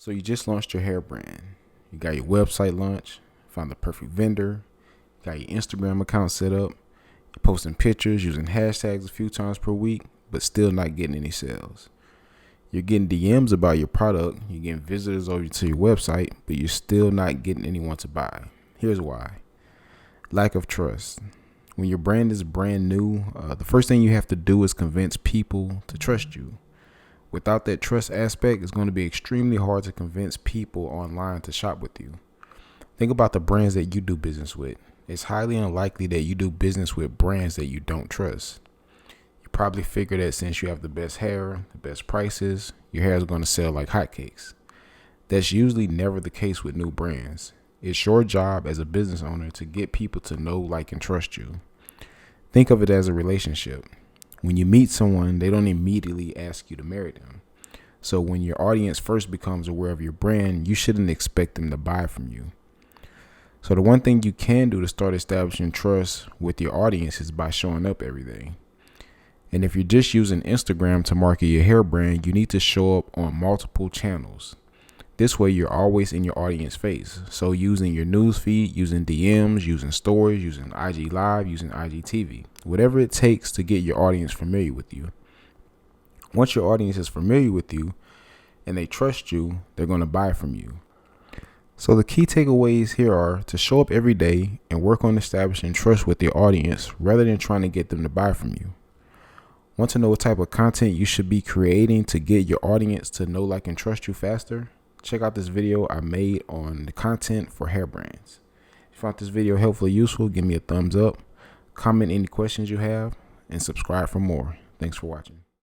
So you just launched your hair brand. You got your website launched, found the perfect vendor, got your Instagram account set up, you're posting pictures using hashtags a few times per week, but still not getting any sales. You're getting DMs about your product, you're getting visitors over to your website, but you're still not getting anyone to buy. Here's why. Lack of trust. When your brand is brand new, the first thing you have to do is convince people to trust you. Without that trust aspect, it's going to be extremely hard to convince people online to shop with you. Think about the brands that you do business with. It's highly unlikely that you do business with brands that you don't trust. You probably figure that since you have the best hair, the best prices, your hair is going to sell like hotcakes. That's usually never the case with new brands. It's your job as a business owner to get people to know, like, and trust you. Think of it as a relationship. When you meet someone, they don't immediately ask you to marry them. So when your audience first becomes aware of your brand, you shouldn't expect them to buy from you. So the one thing you can do to start establishing trust with your audience is by showing up every day. And if you're just using Instagram to market your hair brand, you need to show up on multiple channels. This way you're always in your audience face. So using your news feed, using DMs, using stories, using IG Live, using IGTV, whatever it takes to get your audience familiar with you. Once your audience is familiar with you and they trust you, they're going to buy from you. So the key takeaways here are to show up every day and work on establishing trust with your audience rather than trying to get them to buy from you. Want to know what type of content you should be creating to get your audience to know, like, and trust you faster? Check out this video I made on the content for hair brands. If you found this video helpful or useful, give me a thumbs up, comment any questions you have, and subscribe for more. Thanks for watching.